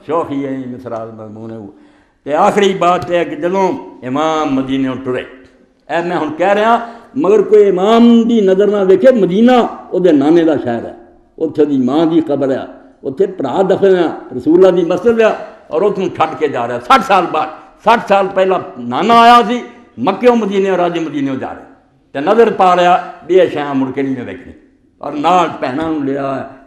شوخی ہے مسرات مضمون ہے. تے آخری بات ہے کہ جدوں امام مدینے ٹرے، اے میں ہن کہہ رہا مگر کوئی امام دی نظر نہ ویکھے، مدینہ او دے نانے دا شہر ہے، اتھے دی ماں دی قبر ہے، اتھے بھرا دفن ہے، رسول اللہ دی مسجد ہے، اور اتھوں چھڈ کے جا رہا ہے 60 سال بعد. 60 سال پہلا نانا آیا سی مکے مدینے اور راجے مدینے جا رہے تے نظر پا رہا بھی یہ شاہ مڑ کے نہیں ویکھنی، اور نال بہناں نوں لیا،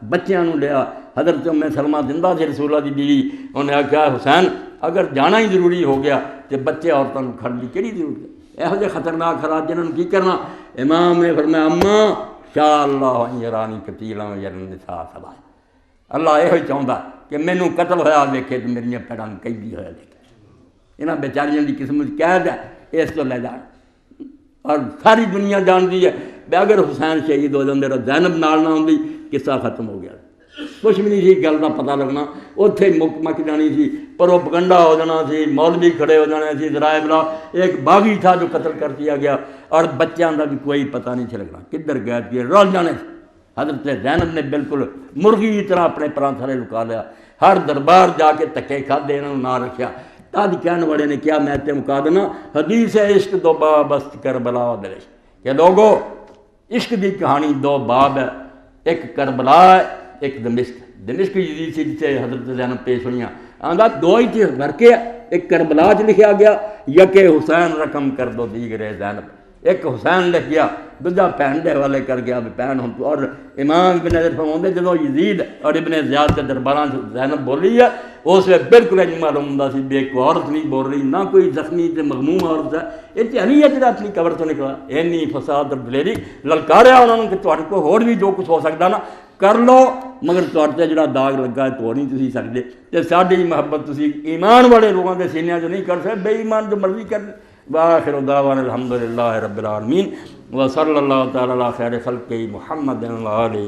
بچیاں نوں لیا. حضرت ام سلمہ زندہ تھی رسول اللہ دی بیوی، انہیں آخیا حسین اگر جانا ہی ضروری ہو گیا تو بچے عورتوں کو کھڑ لی کہڑی ضرورت ہے، یہو جہے خطرناک حالات جنہوں نے کی کرنا. امام نے فرمایا اماں شاء اللہ یرانی قتیلا یرن نساء سبا، اللہ یہ چاہتا کہ مینوں قتل ہویا ویکھے تو میری پیڑاں قیدی ہویا دیکھے. یہاں بیچاریاں دی قسمت قید ہے، اس تو لے جان. اور ساری دنیا جانتی ہے کہ اگر حسین شہید ہو جاندے اور زینب نال نہ ہوندی قصہ ختم ہو گیا، کچھ بھی نہیں سی گل کا پتہ لگنا، اتھے مک جانی سی، پروپگنڈا ہو جانا سی، مولوی کھڑے ہو جانے سی، ذرائع ابلاغ. ایک باغی تھا جو قتل کر دیا گیا، اور بچوں کا بھی کوئی پتہ نہیں لگنا کدھر گئے کہ رل جانے. حضرت زینب نے بالکل مرغی کی طرح اپنے پراں تھلے لکا لیا، ہر دربار جا کے تکے کھادے، انہوں نے نہ رکھیا. تاج کہنے والے نے کیا میں تے مکا دینا، حدیث ہے عشق دو باب است کربلا و دلش، کہ لوگو عشق دی کہانی دو باب ہے، ایک کربلا ہے ایک دمشق یزید سے جسے حضرت زینب پیش ہوئیاں. آندھا دو ہی چیز بھر کے ایک کربلا چ لکھا گیا، یک حسین رقم کر دو دیگر زینب، ایک حسین لکھ گیا دوجا بہن دے حوالے کر گیا بھی بہن ہوں. اور امام ابن حجر فرماتے جدوں یزید اور ابن زیاد کے درباراں زینب بولی ہے اس میں بالکل نہیں معلوم ہوندا سی بھی ایک عورت نہیں بول رہی، نہ کوئی زخمی تے مغموم عورت ہے. یہ علی ہے جڑا اپنی قبر تو نکلا، اینی فساد اور دلیری للکاریا انہوں نے کہ تہاڈے کول ہور بھی جو کچھ ہو سکتا نا کر لو، مگر تہاڈے جڑا داغ لگا ہے تو نہیں تسی سکدے. تے ساڈی محبت تسی ایمان والے لوگوں دے سینیاں جو نہیں کر سکدے، بے ایمان جو مرضی کر. وآخر دعوانا الحمدللہ رب العالمین وصلی اللہ تعالی علی خیر خلقہ محمد و آلہ